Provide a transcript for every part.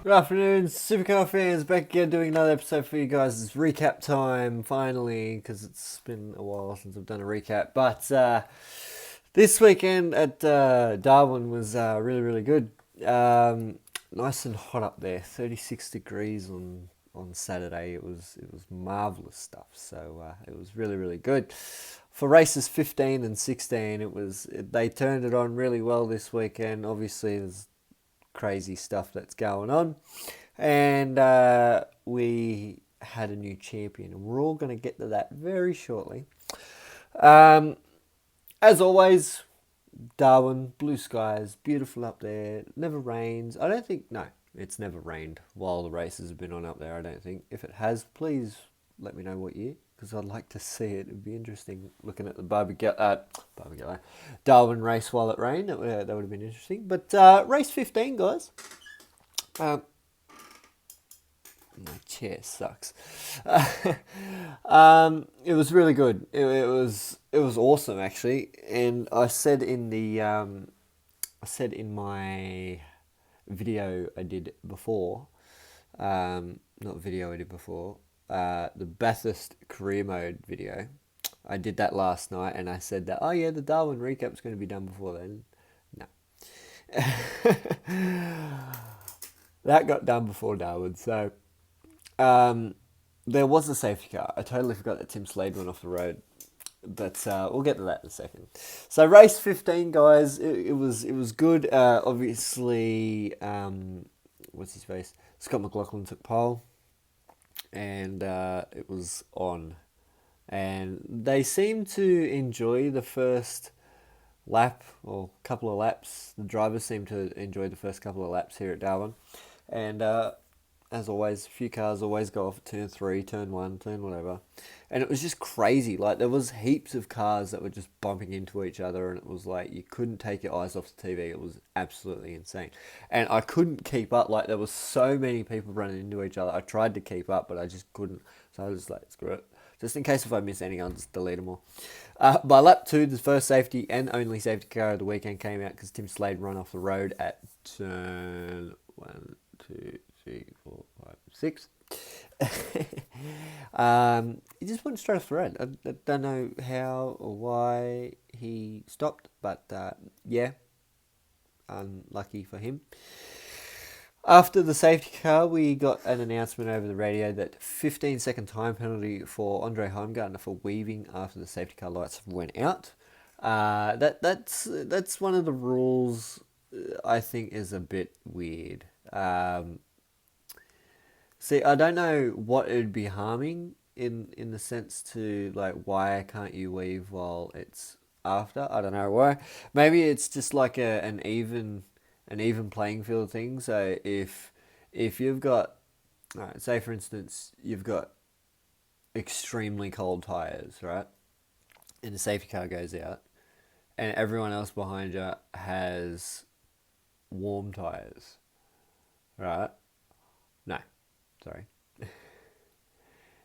Good afternoon, Supercar fans. Back again doing another episode for you guys. It's recap time, finally, because it's been a while since I've done a recap. But this weekend at Darwin was really, really good. Nice and hot up there, 36 degrees on Saturday. It was marvelous stuff. So it was really, really good. For races 15 and 16, they turned it on really well this weekend. Obviously, there's crazy stuff that's going on. And we had a new champion, and we're all going to get to that very shortly. Um, as always, Darwin, blue skies, beautiful up there. Never rains. I don't think, no, it's never rained while the races have been on up there, I don't think. If it has, please let me know what year, because I'd like to see it. It'd be interesting looking at the Darwin race while it rained. That would have been interesting. But race 15, guys. My chair sucks. It was really good. It was awesome, actually. And I said in my video I did before, not video I did before, the Bathurst career mode video. I did that last night, and I said that, oh yeah, the Darwin recap's going to be done before then. No. That got done before Darwin, so there was a safety car. I totally forgot that Tim Slade went off the road, but we'll get to that in a second. So race 15, guys, it was good. Obviously, what's his face? Scott McLaughlin took pole, and it was on. And they seemed to enjoy the first lap or couple of laps. The drivers seemed to enjoy the first couple of laps here at Darwin. And as always, a few cars always go off at turn 3, turn 1, turn whatever. And it was just crazy. Like, there was heaps of cars that were just bumping into each other, and it was like you couldn't take your eyes off the TV. It was absolutely insane. And I couldn't keep up. Like, there was so many people running into each other. I tried to keep up, but I just couldn't. So I was like, screw it. Just in case if I miss any, I'll just delete them all. By lap 2, the first safety and only safety car of the weekend came out because Tim Slade ran off the road at turn 1, 2, 3, 4, 5, 6. He just went straight off the road. I don't know how or why he stopped, but yeah, unlucky for him. After the safety car, we got an announcement over the radio that 15-second time penalty for Andre Heimgartner for weaving after the safety car lights went out. That's one of the rules I think is a bit weird. See, I don't know what it would be harming in the sense to, like, why can't you weave while it's after? I don't know why. Maybe it's just like an even playing field thing. So if you've got, say for instance, you've got extremely cold tires, right? And the safety car goes out, and everyone else behind you has warm tires, right? No, sorry.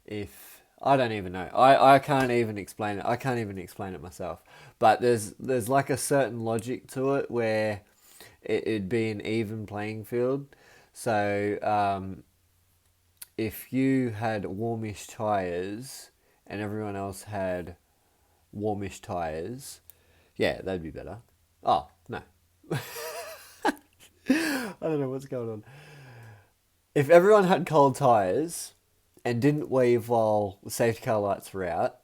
If I don't even know, I can't even explain it. I can't even explain it myself. But there's like a certain logic to it where it'd be an even playing field. So if you had warmish tires and everyone else had warmish tires, yeah, that'd be better. Oh, no. I don't know what's going on. If everyone had cold tires and didn't weave while the safety car lights were out,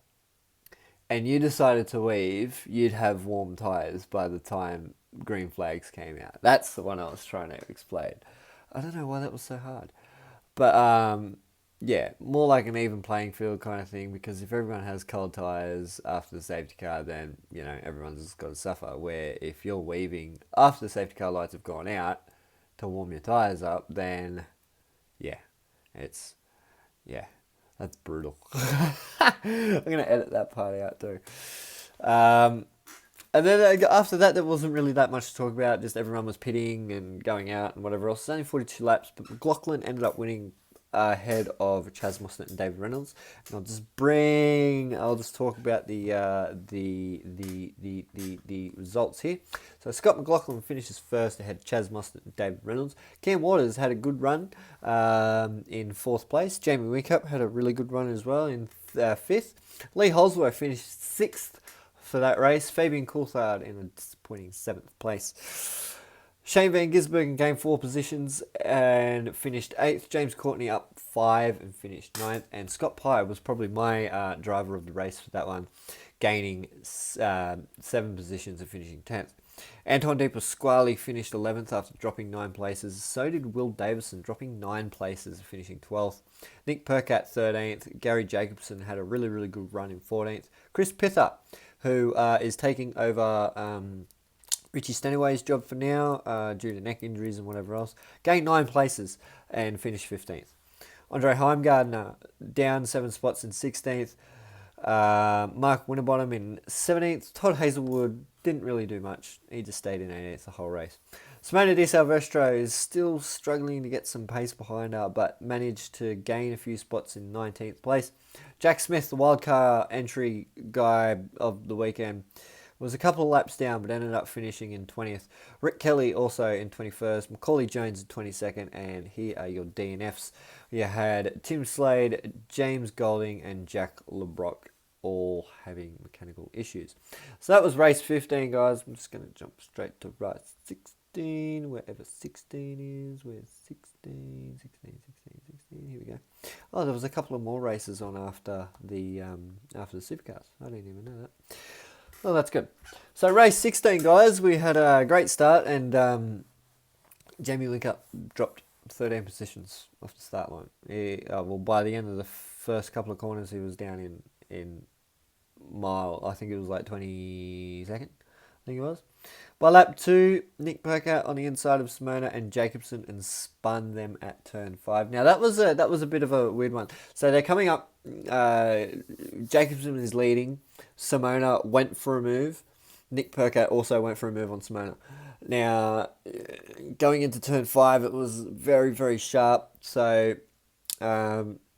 and you decided to weave, you'd have warm tires by the time green flags came out. That's the one I was trying to explain. I don't know why that was so hard. But yeah, more like an even playing field kind of thing, because if everyone has cold tires after the safety car, then, everyone's just got to suffer. Where if you're weaving after the safety car lights have gone out to warm your tires up, then yeah, that's brutal. I'm going to edit that part out too. And then after that, there wasn't really that much to talk about. Just everyone was pitting and going out and whatever else. It's only 42 laps, but McLaughlin ended up winning ahead of Chaz Mostert and David Reynolds. And I'll just talk about the results here. So Scott McLaughlin finishes first ahead of Chaz Mostert and David Reynolds. Cam Waters had a good run in fourth place. Jamie Whincup had a really good run as well in fifth. Lee Holsworth finished sixth for that race. Fabian Coulthard in a disappointing seventh place. Shane Van Gisbergen gained 4 positions and finished 8th. James Courtney up 5 and finished 9th. And Scott Pye was probably my driver of the race for that one, gaining 7 positions and finishing 10th. Anton De Pasquale finished 11th after dropping 9 places. So did Will Davison, dropping 9 places and finishing 12th. Nick Percat 13th. Gary Jacobson had a really, really good run in 14th. Chris Pither, who is taking over Richie Stanaway's job for now, due to neck injuries and whatever else, gained 9 places and finished 15th. Andre Heimgardner down 7 spots in 16th. Mark Winterbottom in 17th. Todd Hazelwood didn't really do much. He just stayed in 18th the whole race. Simona Di Silvestro is still struggling to get some pace behind her, but managed to gain a few spots in 19th place. Jack Smith, the wildcard entry guy of the weekend, was a couple of laps down, but ended up finishing in 20th. Rick Kelly also in 21st. Macaulay Jones in 22nd. And here are your DNFs. You had Tim Slade, James Golding, and Jack LeBrock all having mechanical issues. So that was race 15, guys. I'm just going to jump straight to race 16, wherever 16 is. Where's 16? 16. Here we go. Oh, there was a couple of more races on after the Supercars. I didn't even know that. Oh, that's good. So race 16, guys, we had a great start, and Jamie Whincup dropped 13 positions off the start line. By the end of the first couple of corners, he was down in mile. I think it was like 22nd. I think it was. By lap 2, Nick Percat on the inside of Simona and Jacobson and spun them at turn 5. Now that was a bit of a weird one. So they're coming up. Jacobson is leading. Simona went for a move. Nick Percat also went for a move on Simona. Now, going into turn 5, it was very, very sharp. So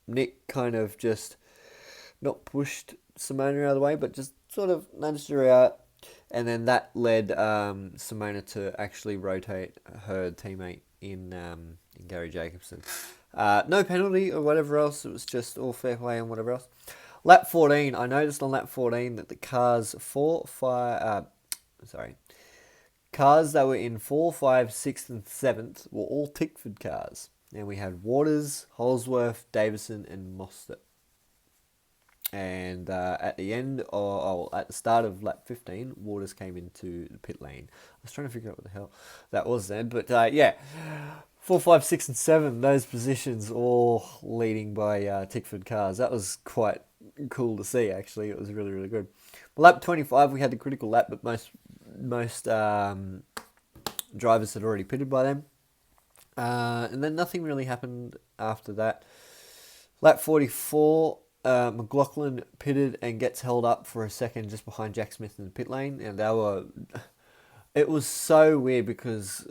Nick kind of just not pushed Simona out of the way, but just sort of nudged her out. And then that led Simona to actually rotate her teammate in Gary Jacobson. No penalty or whatever else. It was just all fair play and whatever else. Lap 14. I noticed on lap 14 that the cars that were in 4, 5, 6, and 7th were all Tickford cars. And we had Waters, Holsworth, Davison, and Mostert. And at the start of lap 15, Waters came into the pit lane. I was trying to figure out what the hell that was then. But 4, 5, 6, and 7, those positions all leading by Tickford cars. That was quite cool to see, actually. It was really, really good. Lap 25, we had the critical lap, but most drivers had already pitted by then. And then nothing really happened after that. Lap 44... McLaughlin pitted and gets held up for a second just behind Jack Smith in the pit lane, and it was so weird because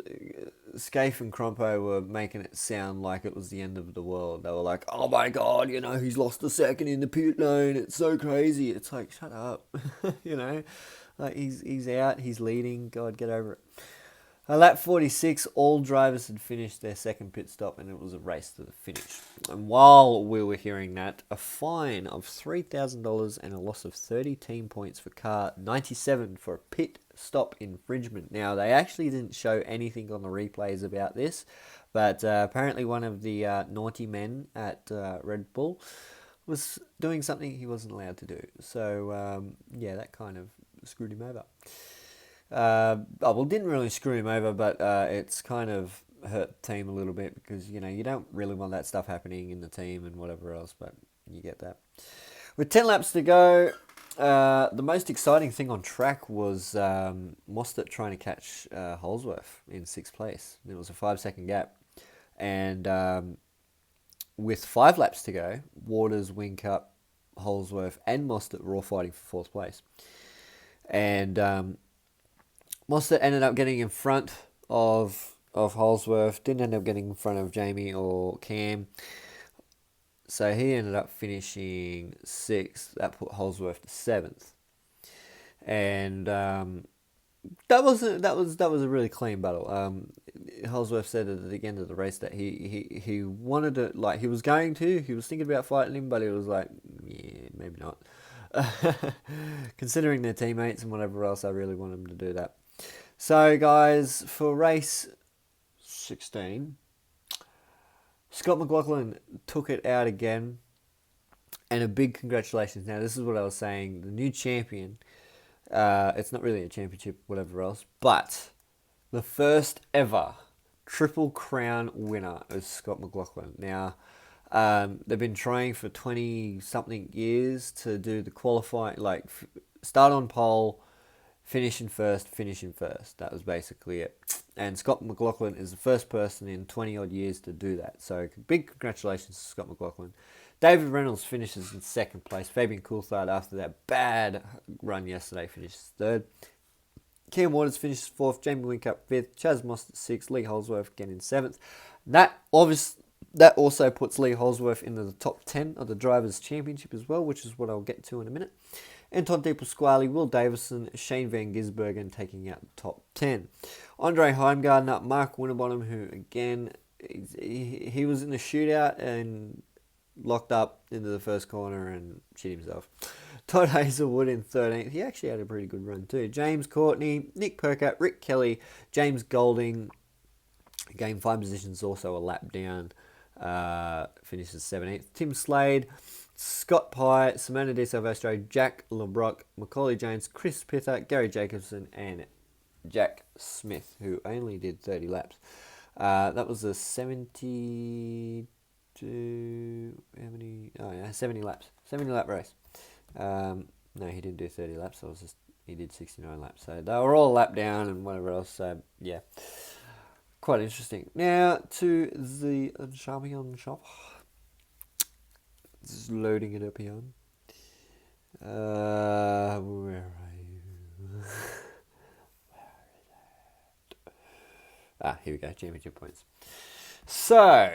Scaife and Crompo were making it sound like it was the end of the world. They were like, "Oh my god, he's lost a second in the pit lane. It's so crazy." It's like, shut up, like he's out, he's leading. God, get over it. Lap 46, all drivers had finished their second pit stop, and it was a race to the finish. And while we were hearing that, a fine of $3,000 and a loss of 30 team points for car 97 for a pit stop infringement. Now, they actually didn't show anything on the replays about this, but apparently one of the naughty men at Red Bull was doing something he wasn't allowed to do. So, that kind of screwed him over. Didn't really screw him over, but it's kind of hurt the team a little bit because, you don't really want that stuff happening in the team and whatever else, but you get that. With 10 laps to go, the most exciting thing on track was Mostert trying to catch Holsworth in 6th place. It was a 5-second gap. And with 5 laps to go, Waters, Whincup, Holsworth, and Mostert were all fighting for 4th place. And Mostert ended up getting in front of Holsworth, didn't end up getting in front of Jamie or Cam. So he ended up finishing 6th. That put Holsworth to 7th. And that was a really clean battle. Holsworth said at the end of the race that he wanted to, like, he was thinking about fighting him, but he was like, yeah, maybe not. Considering their teammates and whatever else, I really want him to do that. So guys, for race 16, Scott McLaughlin took it out again, and a big congratulations. Now, this is what I was saying, the new champion. It's not really a championship, whatever else, but the first ever Triple Crown winner is Scott McLaughlin. Now, they've been trying for 20-something years to do the qualifying, like start on pole, finish in first. That was basically it. And Scott McLaughlin is the first person in 20-odd years to do that. So big congratulations to Scott McLaughlin. David Reynolds finishes in 2nd place. Fabian Coulthard, after that bad run yesterday, finishes 3rd. Cam Waters finishes 4th. Jamie Whincup 5th. Chaz Mostert 6th. Lee Holsworth again in 7th. That also puts Lee Holsworth into the top 10 of the Drivers' Championship as well, which is what I'll get to in a minute. Anton De Pasquale, Will Davison, Shane Van Gisbergen taking out the top 10. Andre Heimgartner, Mark Winterbottom, who again, he was in the shootout and locked up into the first corner and shit himself. Todd Hazelwood in 13th. He actually had a pretty good run too. James Courtney, Nick Percat, Rick Kelly, James Golding. Game 5 positions, also a lap down. Finishes 17th. Tim Slade, Scott Pye, Simona De Silvestro, Jack LeBrock, Macaulay Jones, Chris Pither, Gary Jacobson, and Jack Smith, who only did 30 laps. That was a 70 laps. 70 lap race. No, he didn't do 30 laps. He did 69 laps. So they were all lap down and whatever else. So yeah, quite interesting. Now to the champion shop. Just loading it up here. Where are you? Here we go. Championship points. So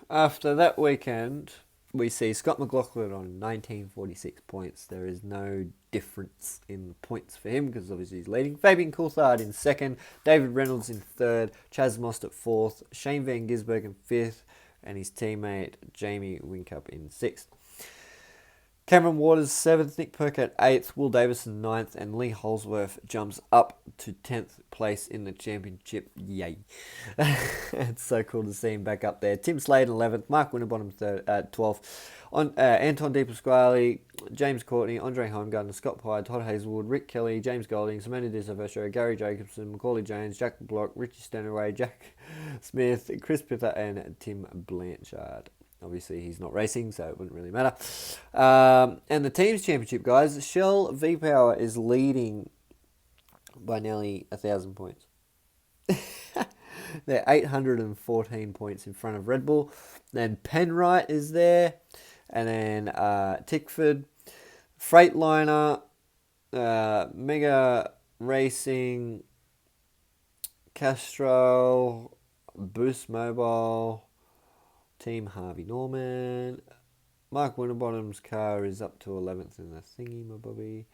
after that weekend, we see Scott McLaughlin on 1946 points. There is no difference in the points for him because obviously he's leading. Fabian Coulthard in 2nd, David Reynolds in 3rd, Chaz Mostert 4th, Shane Van Gisbergen 5th, and his teammate Jamie Whincup in 6th. Cameron Waters 7th, Nick Percat 8th, Will Davison 9th, and Lee Holsworth jumps up to 10th place in the championship. Yay. It's so cool to see him back up there. Tim Slade 11th, Mark Winterbottom 12th, Anton De Pasquale, James Courtney, Andre Heimgartner, Scott Pye, Todd Hazelwood, Rick Kelly, James Golding, Simona De Silvestro, Gary Jacobson, Macaulay Jones, Jack Block, Richie Stanaway, Jack Smith, Chris Pither, and Tim Blanchard. Obviously, he's not racing, so it wouldn't really matter. And the team's championship, guys, Shell V-Power is leading by nearly 1,000 points. They're 814 points in front of Red Bull. Then Penwright is there. And then Tickford, Freightliner, Mega Racing, Castrol, Boost Mobile, Team Harvey Norman. Mark Winterbottom's car is up to 11th in the thingy, my bobby.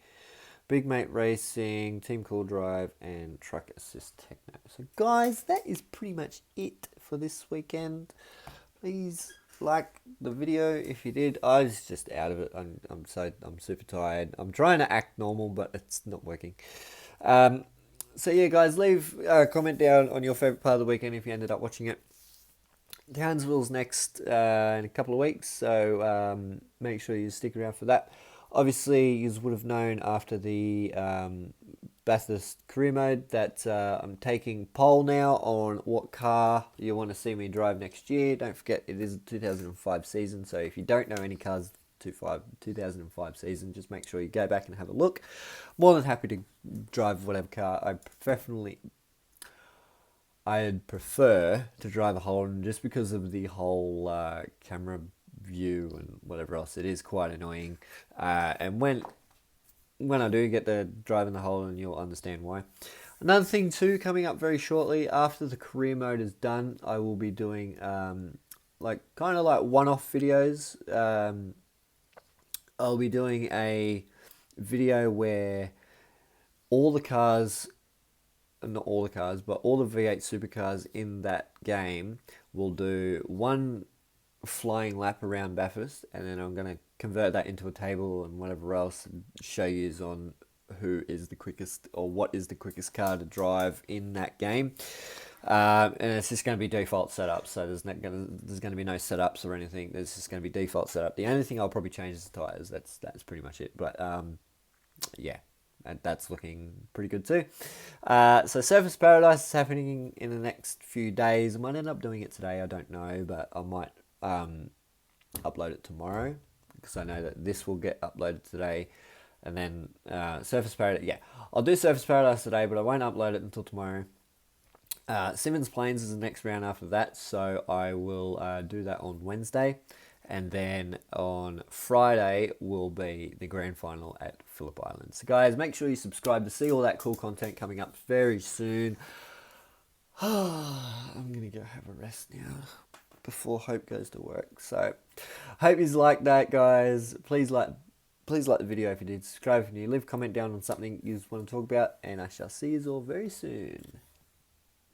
Big Mate Racing, Team Cool Drive, and Truck Assist Techno. So, guys, that is pretty much it for this weekend. Please like the video if you did. I was just out of it. I'm super tired. I'm trying to act normal, but it's not working. So yeah, guys, leave a comment down on your favorite part of the weekend if you ended up watching it. Townsville's next in a couple of weeks, so make sure you stick around for that. Obviously, you would have known after the Bathurst career mode that I'm taking poll now on what car you want to see me drive next year. Don't forget, it is a 2005 season, so if you don't know any cars 2005 season, just make sure you go back and have a look. More than happy to drive whatever car. I'd prefer to drive a Holden just because of the whole camera view and whatever else. It is quite annoying. And when I do get to drive in the Holden, you'll understand why. Another thing too, coming up very shortly after the career mode is done, I will be doing like kind of like one-off videos. I'll be doing a video where all the cars, not all the cars, but all the V8 Supercars in that game will do one flying lap around Bathurst, and then I'm going to convert that into a table and whatever else, and show you on who is the quickest or what is the quickest car to drive in that game. And it's just going to be default setup, so there's going to be no setups or anything. There's just going to be default setup. The only thing I'll probably change is the tires. That's pretty much it. But yeah, and that's looking pretty good too. So Surface Paradise is happening in the next few days. I might end up doing it today. I don't know, but I might upload it tomorrow, because I know that this will get uploaded today. And then Surface Paradise, yeah, I'll do Surface Paradise today, but I won't upload it until tomorrow. Simmons Plains is the next round after that, so I will do that on Wednesday. And then on Friday will be the grand final at Phillip Island. So guys, make sure you subscribe to see all that cool content coming up very soon. I'm going to go have a rest now before Hope goes to work. So hope you like that, guys. Please like the video if you did. Subscribe if you need. Leave a comment down on something you want to talk about. And I shall see you all very soon.